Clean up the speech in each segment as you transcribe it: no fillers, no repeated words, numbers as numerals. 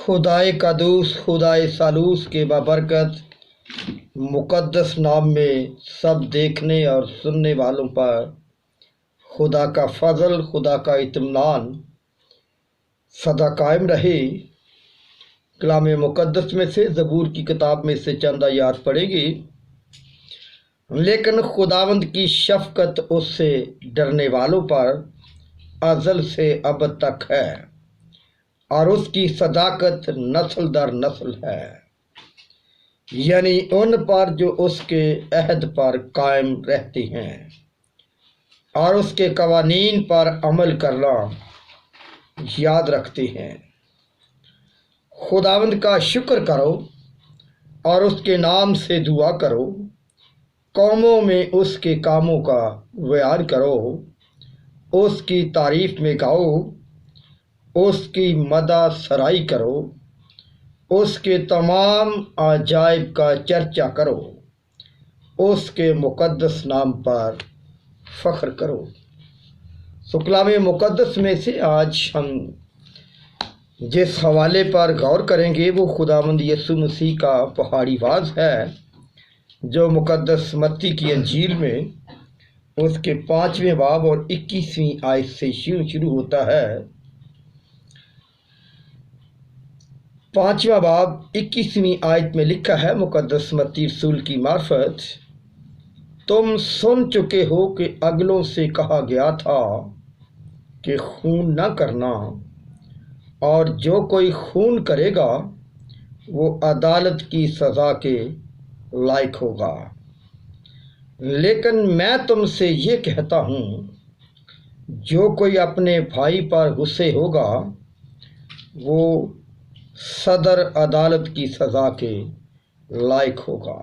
خدائے قدوس خدائے سالوس کے بابرکت مقدس نام میں سب دیکھنے اور سننے والوں پر خدا کا فضل، خدا کا اطمینان سدا قائم رہے۔ کلام مقدس میں سے زبور کی کتاب میں سے چند آیات پڑھیں گے۔ لیکن خداوند کی شفقت اس سے ڈرنے والوں پر ازل سے ابد تک ہے، اور اس کی صداقت نسل در نسل ہے، یعنی ان پر جو اس کے عہد پر قائم رہتے ہیں اور اس کے قوانین پر عمل کرنا یاد رکھتے ہیں۔ خداوند کا شکر کرو اور اس کے نام سے دعا کرو، قوموں میں اس کے کاموں کا بیان کرو، اس کی تعریف میں گاؤ، اس کی مدح سرائی کرو، اس کے تمام عجائب کا چرچا کرو، اس کے مقدس نام پر فخر کرو۔ کلام مقدس میں سے آج ہم جس حوالے پر غور کریں گے وہ خداوند یسوع مسیح کا پہاڑی واز ہے، جو مقدس متی کی انجیل میں اس کے 5ویں باب اور 21ویں آیت سے شروع ہوتا ہے۔ 5واں باب 21ویں آیت میں لکھا ہے، مقدس متی رسول کی معرفت: تم سن چکے ہو کہ اگلوں سے کہا گیا تھا کہ خون نہ کرنا، اور جو کوئی خون کرے گا وہ عدالت کی سزا کے لائق ہوگا۔ لیکن میں تم سے یہ کہتا ہوں، جو کوئی اپنے بھائی پر غصے ہوگا وہ صدر عدالت کی سزا کے لائق ہوگا۔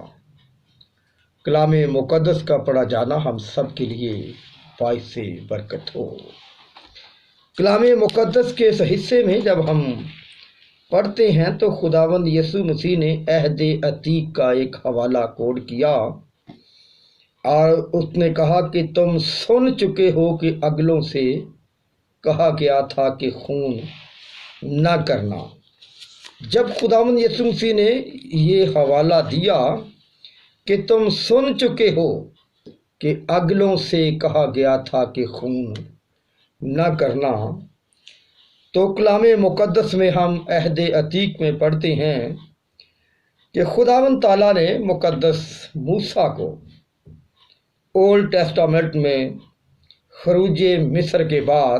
کلام مقدس کا پڑھا جانا ہم سب کے لیے باعث برکت ہو۔ کلام مقدس کے اس حصے میں جب ہم پڑھتے ہیں تو خداوند یسوع مسیح نے عہد عتیق کا ایک حوالہ کوڈ کیا، اور اس نے کہا کہ تم سن چکے ہو کہ اگلوں سے کہا گیا تھا کہ خون نہ کرنا۔ جب خداوند یسوع مسیح نے یہ حوالہ دیا کہ تم سن چکے ہو کہ اگلوں سے کہا گیا تھا کہ خون نہ کرنا، تو کلام مقدس میں ہم عہد عتیق میں پڑھتے ہیں کہ خداوند تعالیٰ نے مقدس موسیٰ کو اولڈ ٹیسٹامنٹ میں خروج مصر کے بعد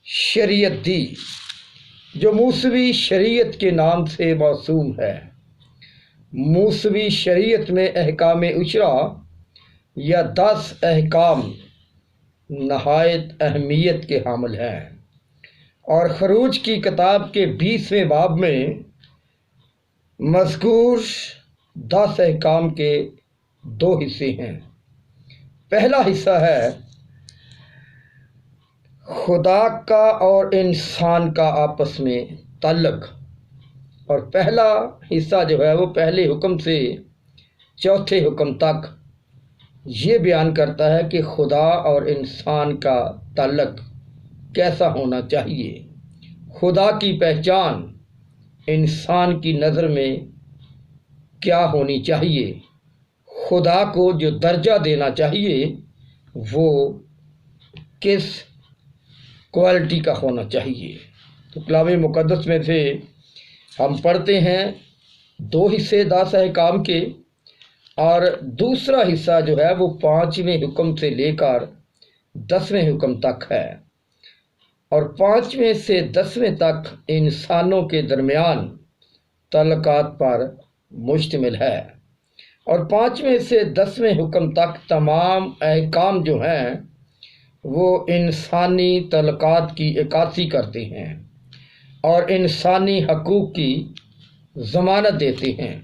شریعت دی، جو موسوی شریعت کے نام سے موسوم ہے۔ موسوی شریعت میں احکام عشرہ یا 10 احکام نہایت اہمیت کے حامل ہیں، اور خروج کی کتاب کے 20ویں باب میں مذکور 10 احکام کے 2 حصے ہیں۔ پہلا حصہ ہے خدا کا اور انسان کا آپس میں تعلق، اور پہلا حصہ جو ہے وہ پہلے حکم سے 4تھے حکم تک یہ بیان کرتا ہے کہ خدا اور انسان کا تعلق کیسا ہونا چاہیے، خدا کی پہچان انسان کی نظر میں کیا ہونی چاہیے، خدا کو جو درجہ دینا چاہیے وہ کس کوالٹی کا ہونا چاہیے۔ تو کلام مقدس میں سے ہم پڑھتے ہیں 2 حصے 10 احکام کے، اور دوسرا حصہ جو ہے وہ 5ویں حکم سے لے کر 10ویں حکم تک ہے، اور 5ویں سے 10ویں تک انسانوں کے درمیان تعلقات پر مشتمل ہے، اور 5ویں سے 10ویں حکم تک تمام احکام جو ہیں وہ انسانی تعلقات کی عکاسی کرتے ہیں اور انسانی حقوق کی ضمانت دیتے ہیں۔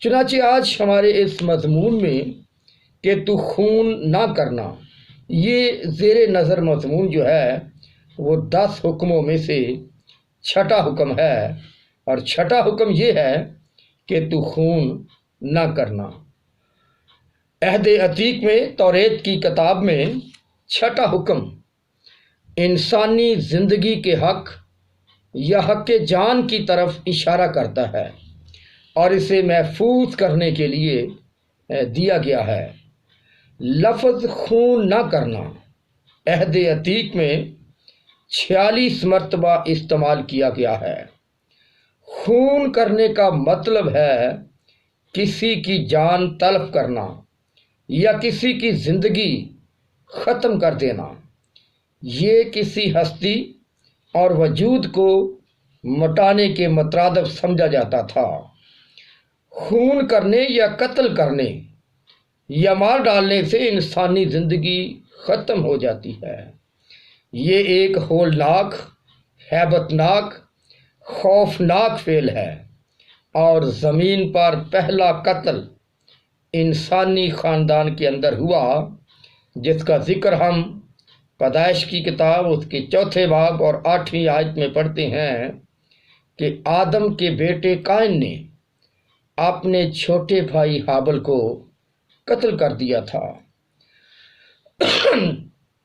چنانچہ آج ہمارے اس مضمون میں کہ تو خون نہ کرنا، یہ زیر نظر مضمون جو ہے وہ 10 حکموں میں سے 6واں حکم ہے، اور 6واں حکم یہ ہے کہ تو خون نہ کرنا۔ عہد عتیق میں توریت کی کتاب میں 6واں حکم انسانی زندگی کے حق یا حق جان کی طرف اشارہ کرتا ہے اور اسے محفوظ کرنے کے لیے دیا گیا ہے۔ لفظ خون نہ کرنا عہد عتیق میں 46 مرتبہ استعمال کیا گیا ہے۔ خون کرنے کا مطلب ہے کسی کی جان تلف کرنا یا کسی کی زندگی ختم کر دینا۔ یہ کسی ہستی اور وجود کو مٹانے کے مترادف سمجھا جاتا تھا۔ خون کرنے یا قتل کرنے یا مار ڈالنے سے انسانی زندگی ختم ہو جاتی ہے۔ یہ ایک ہولناک، ہیبت ناک، خوفناک فعل ہے اور زمین پر پہلا قتل انسانی خاندان کے اندر ہوا، جس کا ذکر ہم پیدائش کی کتاب اس کے 4 باب اور 8ویں آیت میں پڑھتے ہیں کہ آدم کے بیٹے قائن نے اپنے چھوٹے بھائی حابل کو قتل کر دیا تھا۔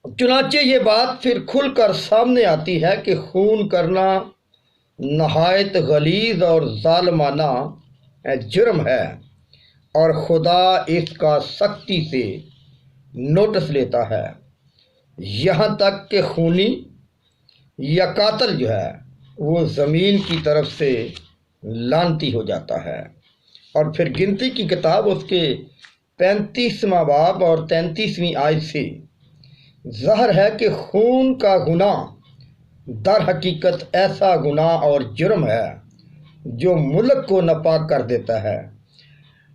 چنانچہ یہ بات پھر کھل کر سامنے آتی ہے کہ خون کرنا نہایت غلیظ اور ظالمانہ جرم ہے اور خدا اس کا سختی سے نوٹس لیتا ہے، یہاں تک کہ خونی یا قاتل جو ہے وہ زمین کی طرف سے لعنتی ہو جاتا ہے۔ اور پھر گنتی کی کتاب اس کے 35واں باب اور 33ویں آیت سے ظاہر ہے کہ خون کا گناہ در حقیقت ایسا گناہ اور جرم ہے جو ملک کو ناپاک کر دیتا ہے۔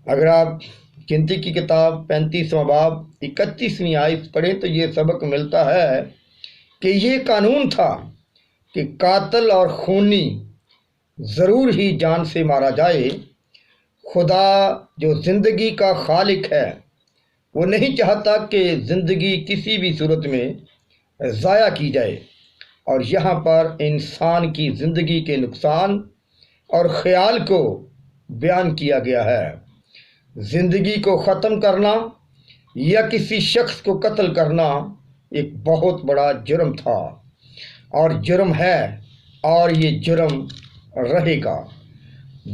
اگر آپ گنتی کی کتاب 35واں باب 31ویں آیت پڑھیں تو یہ سبق ملتا ہے کہ یہ قانون تھا کہ قاتل اور خونی ضرور ہی جان سے مارا جائے۔ خدا جو زندگی کا خالق ہے وہ نہیں چاہتا کہ زندگی کسی بھی صورت میں ضائع کی جائے، اور یہاں پر انسان کی زندگی کے نقصان اور خیال کو بیان کیا گیا ہے۔ زندگی کو ختم کرنا یا کسی شخص کو قتل کرنا ایک بہت بڑا جرم تھا اور جرم ہے، اور یہ جرم رہے گا۔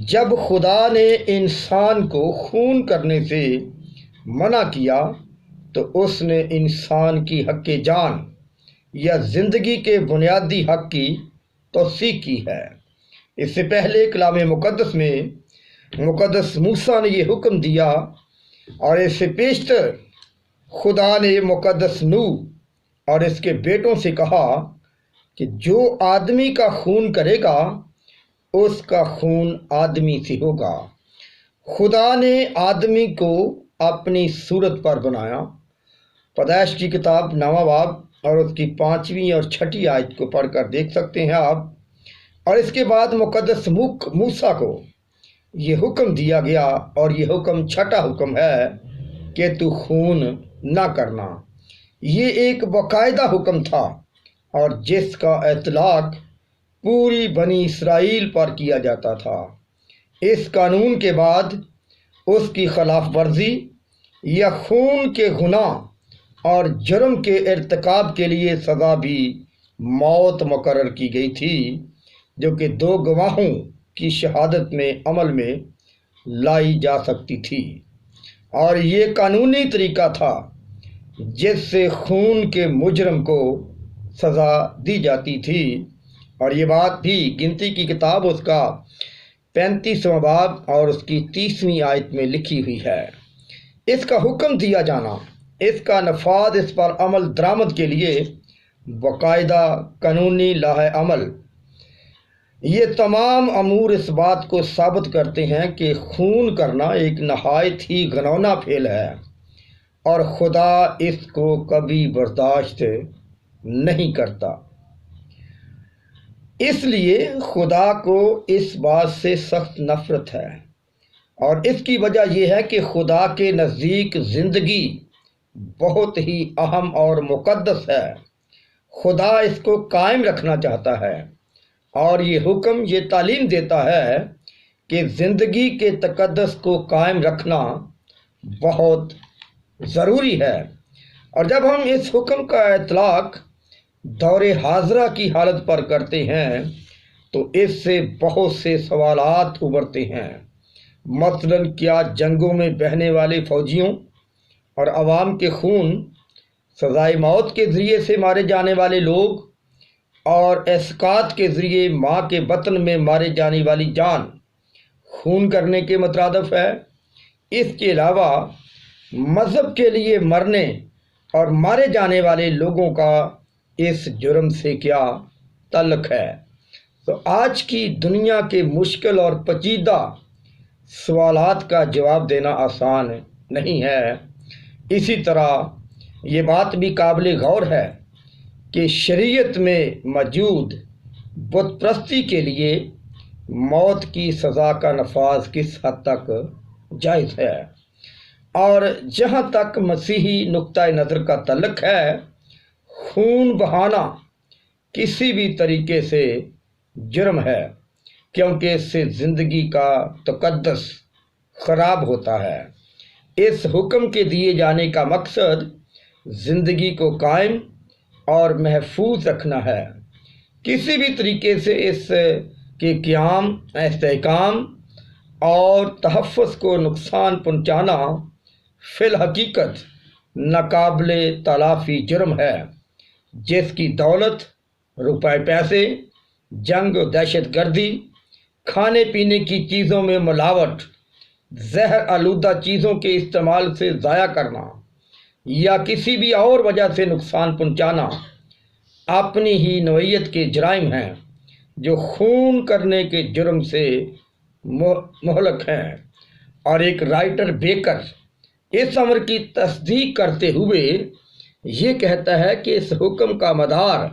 جب خدا نے انسان کو خون کرنے سے منع کیا تو اس نے انسان کی حق جان یا زندگی کے بنیادی حق کی توثیق کی ہے۔ اس سے پہلے کلام مقدس میں مقدس موسیٰ نے یہ حکم دیا، اور اس سے پیشتر خدا نے مقدس نوح اور اس کے بیٹوں سے کہا کہ جو آدمی کا خون کرے گا اس کا خون آدمی سے ہوگا۔ خدا نے آدمی کو اپنی صورت پر بنایا۔ پیدائش کی کتاب 9واں باب اور اس کی 5ویں اور 6ٹھی آیت کو پڑھ کر دیکھ سکتے ہیں آپ۔ اور اس کے بعد مقدس موسیٰ کو یہ حکم دیا گیا، اور یہ حکم 6ٹھا حکم ہے کہ تو خون نہ کرنا۔ یہ ایک باقاعدہ حکم تھا اور جس کا اطلاق پوری بنی اسرائیل پر کیا جاتا تھا۔ اس قانون کے بعد اس کی خلاف ورزی یا خون کے گناہ اور جرم کے ارتکاب کے لیے سزا بھی موت مقرر کی گئی تھی، جو کہ 2 گواہوں کی شہادت میں عمل میں لائی جا سکتی تھی، اور یہ قانونی طریقہ تھا جس سے خون کے مجرم کو سزا دی جاتی تھی۔ اور یہ بات بھی گنتی کی کتاب اس کا 35واں باب اور اس کی 30ویں آیت میں لکھی ہوئی ہے۔ اس کا حکم دیا جانا، اس کا نفاذ، اس پر عمل درآمد کے لیے باقاعدہ قانونی لائحہ عمل، یہ تمام امور اس بات کو ثابت کرتے ہیں کہ خون کرنا ایک نہایت ہی گھناؤنا فعل ہے اور خدا اس کو کبھی برداشت نہیں کرتا۔ اس لیے خدا کو اس بات سے سخت نفرت ہے، اور اس کی وجہ یہ ہے کہ خدا کے نزدیک زندگی بہت ہی اہم اور مقدس ہے۔ خدا اس کو قائم رکھنا چاہتا ہے، اور یہ حکم یہ تعلیم دیتا ہے کہ زندگی کے تقدس کو قائم رکھنا بہت ضروری ہے۔ اور جب ہم اس حکم کا اطلاق دور حاضرہ کی حالت پر کرتے ہیں تو اس سے بہت سے سوالات ابھرتے ہیں۔ مثلاً کیا جنگوں میں بہنے والے فوجیوں اور عوام کے خون، سزائے موت کے ذریعے سے مارے جانے والے لوگ اور اسقاط کے ذریعے ماں کے بطن میں مارے جانے والی جان خون کرنے کے مترادف ہے؟ اس کے علاوہ مذہب کے لیے مرنے اور مارے جانے والے لوگوں کا اس جرم سے کیا تعلق ہے؟ تو آج کی دنیا کے مشکل اور پیچیدہ سوالات کا جواب دینا آسان نہیں ہے۔ اسی طرح یہ بات بھی قابل غور ہے کہ شریعت میں موجود بت پرستی کے لیے موت کی سزا کا نفاذ کس حد تک جائز ہے، اور جہاں تک مسیحی نقطۂ نظر کا تعلق ہے، خون بہانا کسی بھی طریقے سے جرم ہے، کیونکہ اس سے زندگی کا تقدس خراب ہوتا ہے۔ اس حکم کے دیے جانے کا مقصد زندگی کو قائم اور محفوظ رکھنا ہے۔ کسی بھی طریقے سے اس کے قیام، استحکام اور تحفظ کو نقصان پہنچانا فی الحقیقت ناقابل تلافی جرم ہے، جس کی دولت، روپے پیسے، جنگ و دہشت گردی، کھانے پینے کی چیزوں میں ملاوٹ، زہر آلودہ چیزوں کے استعمال سے ضائع کرنا یا کسی بھی اور وجہ سے نقصان پہنچانا اپنی ہی نوعیت کے جرائم ہیں، جو خون کرنے کے جرم سے مہلک ہیں۔ اور ایک رائٹر بیکر اس امر کی تصدیق کرتے ہوئے یہ کہتا ہے کہ اس حکم کا مدار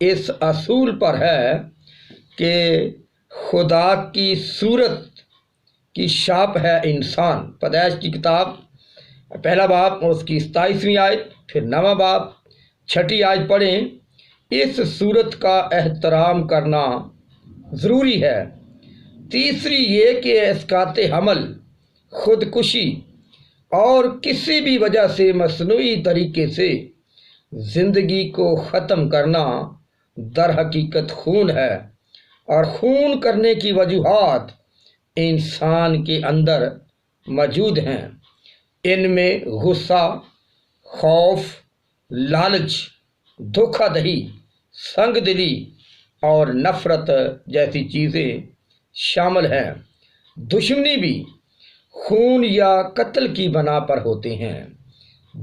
اس اصول پر ہے کہ خدا کی صورت کی چھاپ ہے انسان۔ پیدائش کی کتاب پہلا باب اور اس کی 27ویں آیت، پھر 9واں باب 6 آیت پڑھیں۔ اس صورت کا احترام کرنا ضروری ہے۔ تیسری یہ کہ اسقاط حمل، خودکشی اور کسی بھی وجہ سے مصنوعی طریقے سے زندگی کو ختم کرنا در حقیقت خون ہے، اور خون کرنے کی وجوہات انسان کے اندر موجود ہیں۔ ان میں غصہ، خوف، لالچ، دھوکہ دہی، سنگ دلی اور نفرت جیسی چیزیں شامل ہیں۔ دشمنی بھی خون یا قتل کی بنا پر ہوتے ہیں۔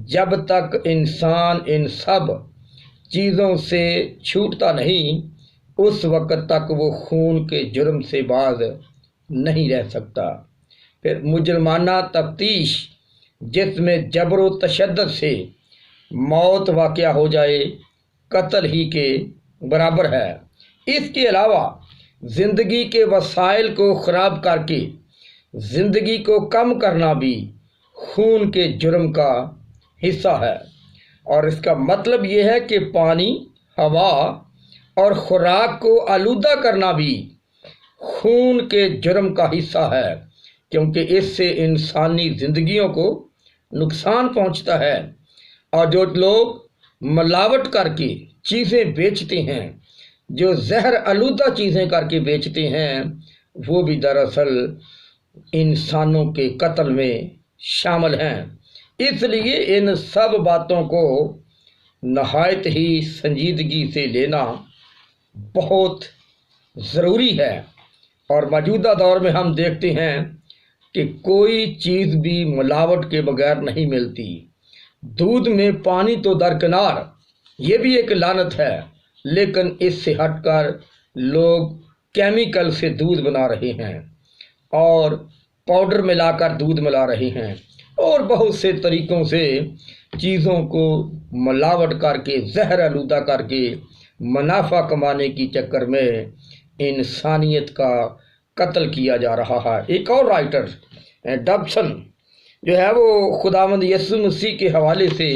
جب تک انسان ان سب چیزوں سے چھوٹتا نہیں، اس وقت تک وہ خون کے جرم سے باز نہیں رہ سکتا۔ پھر مجرمانہ تفتیش، جس میں جبر و تشدد سے موت واقع ہو جائے، قتل ہی کے برابر ہے۔ اس کے علاوہ زندگی کے وسائل کو خراب کر کے زندگی کو کم کرنا بھی خون کے جرم کا حصہ ہے، اور اس کا مطلب یہ ہے کہ پانی، ہوا اور خوراک کو آلودہ کرنا بھی خون کے جرم کا حصہ ہے، کیونکہ اس سے انسانی زندگیوں کو نقصان پہنچتا ہے۔ اور جو لوگ ملاوٹ کر کے چیزیں بیچتے ہیں، جو زہر آلودہ چیزیں کر کے بیچتے ہیں، وہ بھی دراصل انسانوں کے قتل میں شامل ہیں۔ اس لیے ان سب باتوں کو نہایت ہی سنجیدگی سے لینا بہت ضروری ہے۔ اور موجودہ دور میں ہم دیکھتے ہیں کہ کوئی چیز بھی ملاوٹ کے بغیر نہیں ملتی۔ دودھ میں پانی تو درکنار، یہ بھی ایک لعنت ہے، لیکن اس سے ہٹ کر لوگ کیمیکل سے دودھ بنا رہے ہیں اور پاؤڈر ملا کر دودھ ملا رہے ہیں، اور بہت سے طریقوں سے چیزوں کو ملاوٹ کر کے، زہر آلودہ کر کے منافع کمانے کی چکر میں انسانیت کا قتل کیا جا رہا ہے۔ ایک اور رائٹر ڈبسن جو ہے وہ خداوند یسوع مسیح کے حوالے سے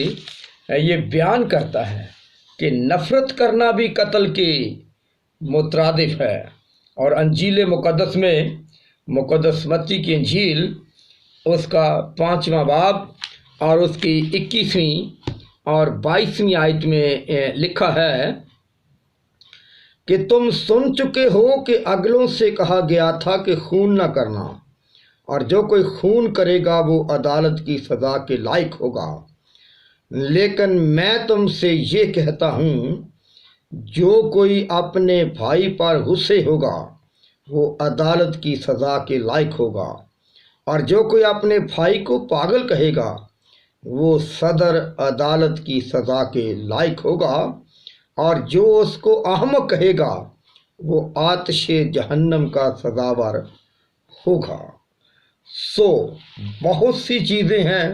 یہ بیان کرتا ہے کہ نفرت کرنا بھی قتل کے مترادف ہے۔ اور انجیل مقدس میں، مقدس متی کی انجیل، اس کا 5واں باب اور اس کی 21ویں اور 22ویں آیت میں لکھا ہے کہ تم سن چکے ہو کہ اگلوں سے کہا گیا تھا کہ خون نہ کرنا، اور جو کوئی خون کرے گا وہ عدالت کی سزا کے لائق ہوگا۔ لیکن میں تم سے یہ کہتا ہوں، جو کوئی اپنے بھائی پر غصے ہوگا وہ عدالت کی سزا کے لائق ہوگا، اور جو کوئی اپنے بھائی کو پاگل کہے گا وہ صدر عدالت کی سزا کے لائق ہوگا، اور جو اس کو احمق کہے گا وہ آتش جہنم کا سزاور ہوگا۔ بہت سی چیزیں ہیں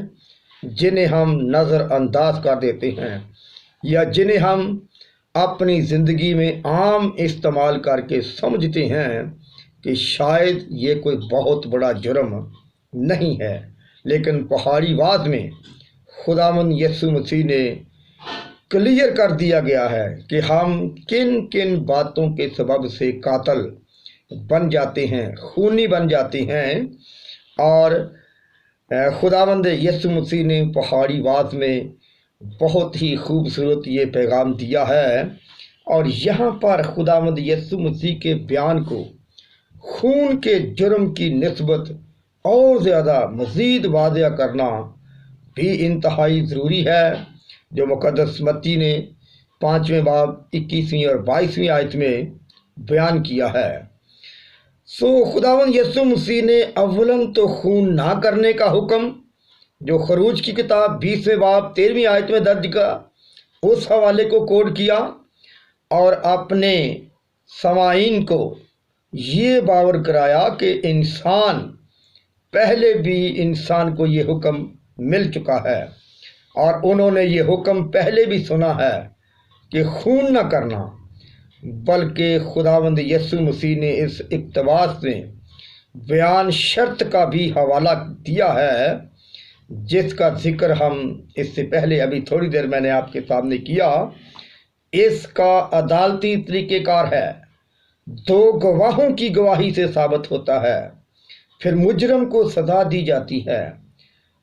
جنہیں ہم نظر انداز کر دیتے ہیں یا جنہیں ہم اپنی زندگی میں عام استعمال کر کے سمجھتے ہیں کہ شاید یہ کوئی بہت بڑا جرم نہیں ہے، لیکن پہاڑی وعظ میں خداوند یسوع مسیح نے کلیئر کر دیا گیا ہے کہ ہم کن کن باتوں کے سبب سے قاتل بن جاتے ہیں، خونی بن جاتے ہیں۔ اور خداوند یسوع مسیح نے پہاڑی وعظ میں بہت ہی خوبصورت یہ پیغام دیا ہے، اور یہاں پر خداوند یسوع مسیح کے بیان کو خون کے جرم کی نسبت اور زیادہ مزید واضح کرنا بھی انتہائی ضروری ہے، جو مقدس متی نے 5ویں باب 21ویں اور 22ویں آیت میں بیان کیا ہے۔ خداوند یسوع مسیح نے اولاً تو خون نہ کرنے کا حکم جو خروج کی کتاب 20ویں باب 13ویں آیت میں درج کا، اس حوالے کو کوٹ کیا، اور اپنے سامعین کو یہ باور کرایا کہ پہلے بھی انسان کو یہ حکم مل چکا ہے، اور انہوں نے یہ حکم پہلے بھی سنا ہے کہ خون نہ کرنا، بلکہ خداوند یسوع مسیح نے اس اقتباس میں بیان شرط کا بھی حوالہ دیا ہے، جس کا ذکر ہم اس سے پہلے ابھی تھوڑی دیر میں نے آپ کے سامنے کیا۔ اس کا عدالتی طریقہ کار ہے، 2 گواہوں کی گواہی سے ثابت ہوتا ہے، پھر مجرم کو سزا دی جاتی ہے۔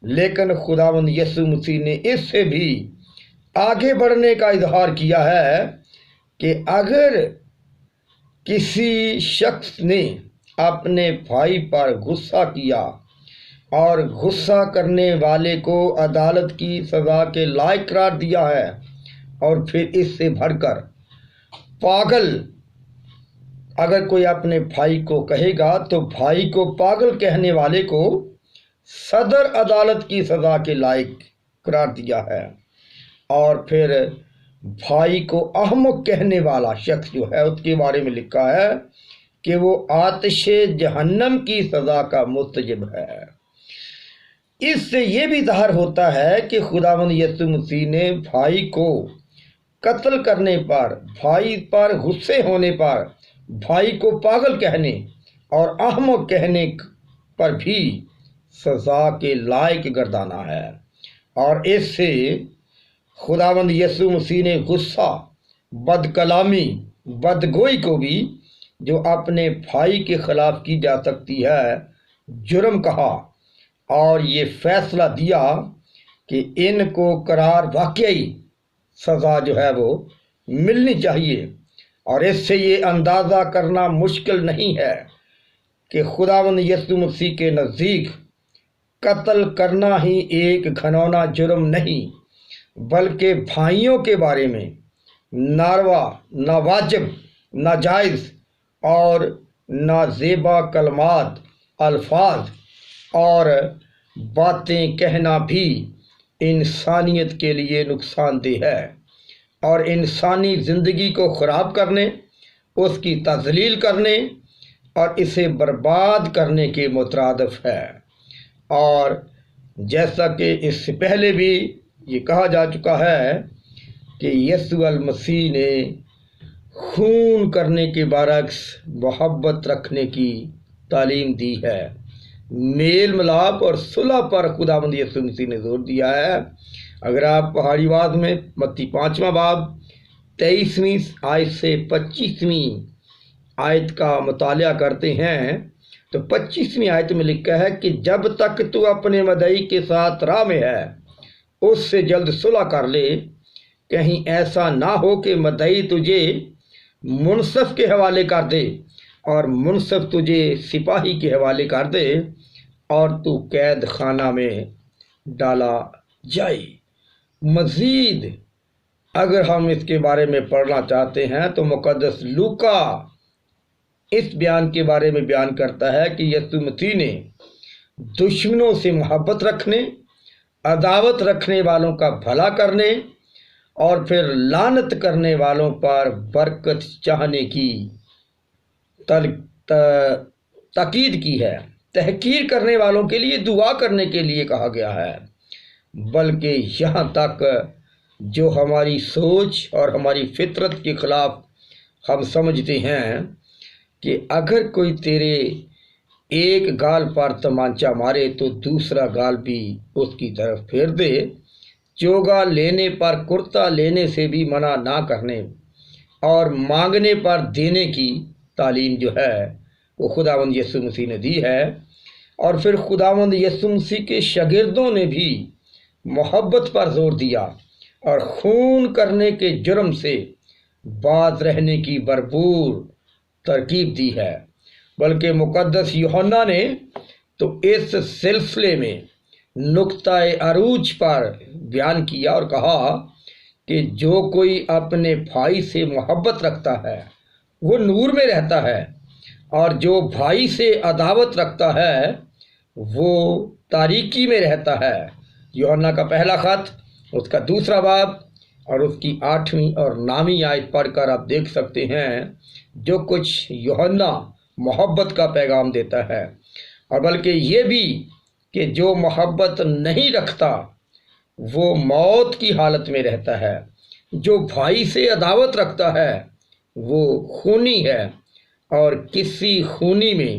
لیکن خداوند یسوع مسیح نے اس سے بھی آگے بڑھنے کا اظہار کیا ہے کہ اگر کسی شخص نے اپنے بھائی پر غصہ کیا اور غصہ کرنے والے کو عدالت کی سزا کے لائق قرار دیا ہے، اور پھر اس سے بڑھ کر پاگل اگر کوئی اپنے بھائی کو کہے گا تو بھائی کو پاگل کہنے والے کو صدر عدالت کی سزا کے لائق قرار دیا ہے، اور پھر بھائی کو احمق کہنے والا شخص جو ہے اس کے بارے میں لکھا ہے کہ وہ آتش جہنم کی سزا کا مستحق ہے۔ اس سے یہ بھی ظاہر ہوتا ہے کہ خداوند یسوع مسیح نے بھائی کو قتل کرنے پر، بھائی پر غصے ہونے پر، بھائی کو پاگل کہنے اور احمق کہنے پر بھی سزا کے لائق گردانا ہے، اور اس سے خداوند یسوع مسیح نے غصہ، بد کلامی، بدگوئی کو بھی جو اپنے بھائی کے خلاف کی جا سکتی ہے جرم کہا، اور یہ فیصلہ دیا کہ ان کو قرار واقعی سزا جو ہے وہ ملنی چاہیے۔ اور اس سے یہ اندازہ کرنا مشکل نہیں ہے کہ خداوند یسوع مسیح کے نزدیک قتل کرنا ہی ایک گھناؤنا جرم نہیں، بلکہ بھائیوں کے بارے میں ناروا، ناواجب، ناجائز اور نازیبا کلمات، الفاظ اور باتیں کہنا بھی انسانیت کے لیے نقصان دہ ہے، اور انسانی زندگی کو خراب کرنے، اس کی تذلیل کرنے اور اسے برباد کرنے کے مترادف ہے۔ اور جیسا کہ اس سے پہلے بھی یہ کہا جا چکا ہے کہ یسوع المسیح نے خون کرنے کے برعکس محبت رکھنے کی تعلیم دی ہے۔ میل ملاپ اور صلح پر خداوند یسوع مسیح نے زور دیا ہے۔ اگر آپ پہاڑی وعظ میں متی 5واں باب 23ویں آیت سے 25ویں آیت کا مطالعہ کرتے ہیں تو 25ویں آیت میں لکھا ہے کہ جب تک تو اپنے مدعی کے ساتھ راہ میں ہے اس سے جلد صلح کر لے، کہیں ایسا نہ ہو کہ مدعی تجھے منصف کے حوالے کر دے اور منصف تجھے سپاہی کے حوالے کر دے اور تو قید خانہ میں ڈالا جائے۔ مزید اگر ہم اس کے بارے میں پڑھنا چاہتے ہیں تو مقدس لوکا اس بیان کے بارے میں بیان کرتا ہے کہ یسوع مسیح نے دشمنوں سے محبت رکھنے، عداوت رکھنے والوں کا بھلا کرنے اور پھر لعنت کرنے والوں پر برکت چاہنے کی تاکید کی ہے۔ تحقیر کرنے والوں کے لیے دعا کرنے کے لیے کہا گیا ہے، بلکہ یہاں تک جو ہماری سوچ اور ہماری فطرت کے خلاف ہم سمجھتے ہیں کہ اگر کوئی تیرے ایک گال پر تمانچہ مارے تو دوسرا گال بھی اس کی طرف پھیر دے، چوگا لینے پر کرتا لینے سے بھی منع نہ کرنے اور مانگنے پر دینے کی تعلیم جو ہے وہ خداوند یسوع مسیح نے دی ہے۔ اور پھر خداوند یسوع مسیح کے شاگردوں نے بھی محبت پر زور دیا اور خون کرنے کے جرم سے باز رہنے کی بھرپور ترغیب دی ہے۔ بلکہ مقدس یوحنا نے تو اس سلسلے میں نقطۂ عروج پر بیان کیا اور کہا کہ جو کوئی اپنے بھائی سے محبت رکھتا ہے وہ نور میں رہتا ہے، اور جو بھائی سے عداوت رکھتا ہے وہ تاریکی میں رہتا ہے۔ یوحنا کا پہلا خط اس کا 2 باب اور اس کی 8ویں اور 9ویں آیت پڑھ کر آپ دیکھ سکتے ہیں جو کچھ یوحنا محبت کا پیغام دیتا ہے، اور بلکہ یہ بھی کہ جو محبت نہیں رکھتا وہ موت کی حالت میں رہتا ہے، جو بھائی سے عداوت رکھتا ہے وہ خونی ہے اور کسی خونی میں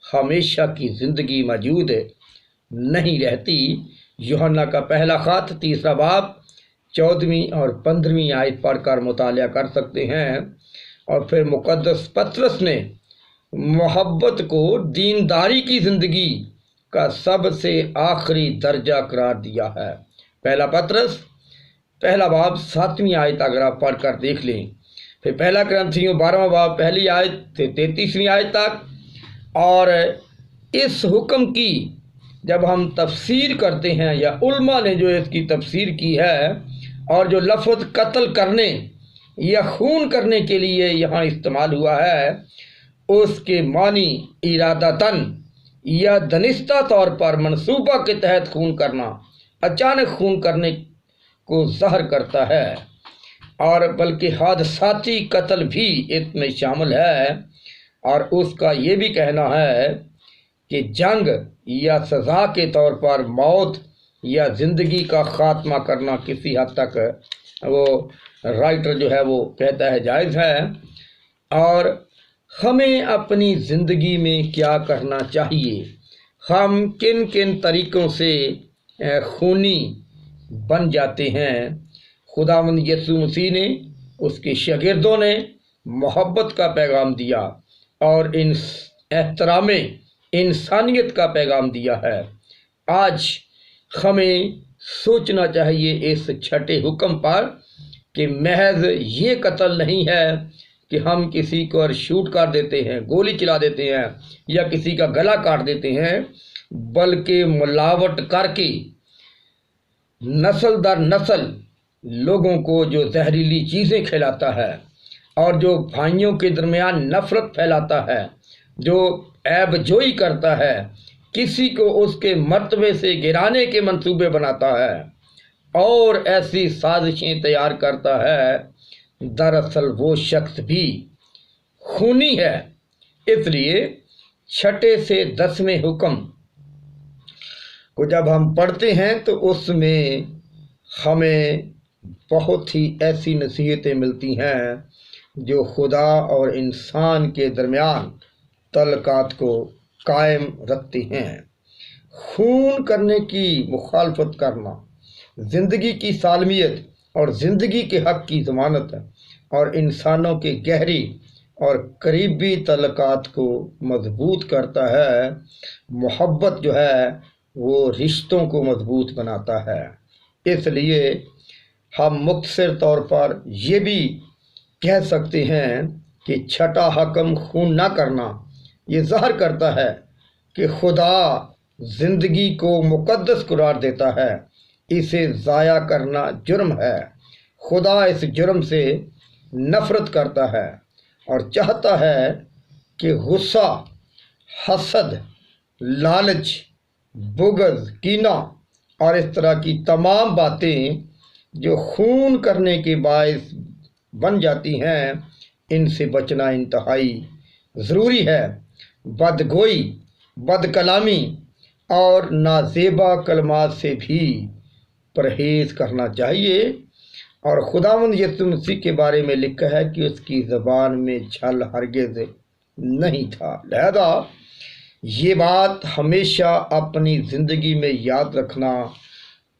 ہمیشہ کی زندگی موجود نہیں رہتی۔ یوحنا کا پہلا خط 3 باب 14ویں اور 15ویں آیت پڑھ کر مطالعہ کر سکتے ہیں۔ اور پھر مقدس پطرس نے محبت کو دینداری کی زندگی کا سب سے آخری درجہ قرار دیا ہے۔ پہلا پطرس پہلا باب 7ویں آیت اگر آپ پڑھ کر دیکھ لیں، پھر پہلا کرنتھیوں 12واں باب پہلی آیت سے 33ویں آیت تک، اور اس حکم کی جب ہم تفسیر کرتے ہیں یا علماء نے جو اس کی تفسیر کی ہے، اور جو لفظ قتل کرنے یا خون کرنے کے لیے یہاں استعمال ہوا ہے اس کے معنی ارادتاً یا دانستہ طور پر منصوبہ کے تحت خون کرنا، اچانک خون کرنے کو ظاہر کرتا ہے، اور بلکہ حادثاتی قتل بھی اس میں شامل ہے۔ اور اس کا یہ بھی کہنا ہے کہ جنگ یا سزا کے طور پر موت یا زندگی کا خاتمہ کرنا کسی حد تک وہ رائٹر جو ہے وہ کہتا ہے جائز ہے۔ اور ہمیں اپنی زندگی میں کیا کرنا چاہیے، ہم کن کن طریقوں سے خونی بن جاتے ہیں۔ خداوند یسوع مسیح نے، اس کے شاگردوں نے محبت کا پیغام دیا اور احترام انسانیت کا پیغام دیا ہے۔ آج ہمیں سوچنا چاہیے اس چھٹے حکم پر کہ محض یہ قتل نہیں ہے کہ ہم کسی کو شوٹ کر دیتے ہیں، گولی چلا دیتے ہیں یا کسی کا گلا کاٹ دیتے ہیں، بلکہ ملاوٹ کر کے نسل در نسل لوگوں کو جو زہریلی چیزیں کھلاتا ہے اور جو بھائیوں کے درمیان نفرت پھیلاتا ہے، جو عیب جوئی کرتا ہے، کسی کو اس کے مرتبے سے گرانے کے منصوبے بناتا ہے اور ایسی سازشیں تیار کرتا ہے، دراصل وہ شخص بھی خونی ہے۔ اس لیے چھٹے سے 10ویں حکم کو جب ہم پڑھتے ہیں تو اس میں ہمیں بہت ہی ایسی نصیحتیں ملتی ہیں جو خدا اور انسان کے درمیان تعلقات کو قائم رکھتی ہیں۔ خون کرنے کی مخالفت کرنا زندگی کی سالمیت اور زندگی کے حق کی ضمانت ہے اور انسانوں کے گہری اور قریبی تعلقات کو مضبوط کرتا ہے۔ محبت جو ہے وہ رشتوں کو مضبوط بناتا ہے۔ اس لیے ہم مختصر طور پر یہ بھی کہہ سکتے ہیں کہ چھٹا حکم خون نہ کرنا یہ ظاہر کرتا ہے کہ خدا زندگی کو مقدس قرار دیتا ہے، اسے ضائع کرنا جرم ہے۔ خدا اس جرم سے نفرت کرتا ہے اور چاہتا ہے کہ غصہ، حسد، لالچ، بغض، کینہ اور اس طرح کی تمام باتیں جو خون کرنے کے باعث بن جاتی ہیں، ان سے بچنا انتہائی ضروری ہے۔ بدگوئی، بد کلامی اور نازیبا کلمات سے بھی پرہیز کرنا چاہیے۔ اور خداوند یسوع مسیح کے بارے میں لکھا ہے کہ اس کی زبان میں چھل ہرگز نہیں تھا۔ لہذا یہ بات ہمیشہ اپنی زندگی میں یاد رکھنا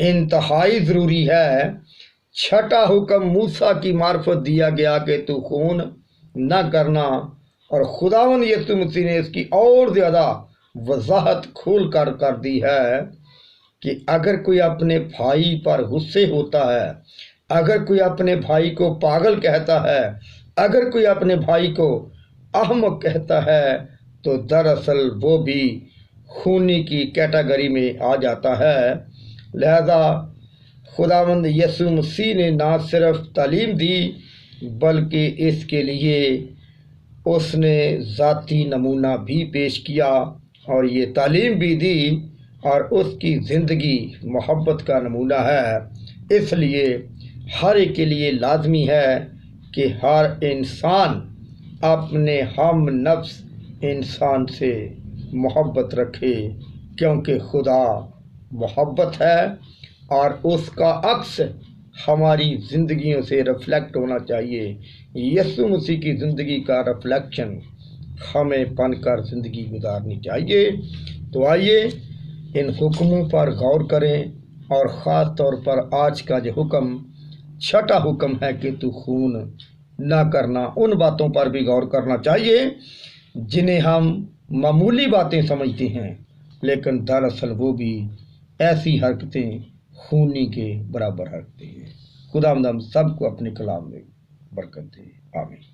انتہائی ضروری ہے۔ چھٹا حکم موسیٰ کی معرفت دیا گیا کہ تو خون نہ کرنا، اور خداوند یسوع مسیح نے اس کی اور زیادہ وضاحت کھول کر دی ہے کہ اگر کوئی اپنے بھائی پر غصے ہوتا ہے، اگر کوئی اپنے بھائی کو پاگل کہتا ہے، اگر کوئی اپنے بھائی کو احمق کہتا ہے، تو دراصل وہ بھی خونی کی کیٹیگری میں آ جاتا ہے۔ لہذا خداوند یسوع مسیح نے نہ صرف تعلیم دی بلکہ اس کے لیے اس نے ذاتی نمونہ بھی پیش کیا اور یہ تعلیم بھی دی، اور اس کی زندگی محبت کا نمونہ ہے۔ اس لیے ہر ایک کے لیے لازمی ہے کہ ہر انسان اپنے ہم نفس انسان سے محبت رکھے، کیونکہ خدا محبت ہے اور اس کا عکس ہماری زندگیوں سے ریفلیکٹ ہونا چاہیے۔ یسوع مسیح کی زندگی کا ریفلیکشن ہمیں بن کر زندگی گزارنی چاہیے۔ تو آئیے ان حکموں پر غور کریں، اور خاص طور پر آج کا جو حکم، چھٹا حکم ہے کہ تو خون نہ کرنا، ان باتوں پر بھی غور کرنا چاہیے جنہیں ہم معمولی باتیں سمجھتے ہیں، لیکن دراصل وہ بھی ایسی حرکتیں خونی کے برابر حرکتیں ہیں۔ خدا ہم سب کو اپنے کلام میں برکت دے، آمین۔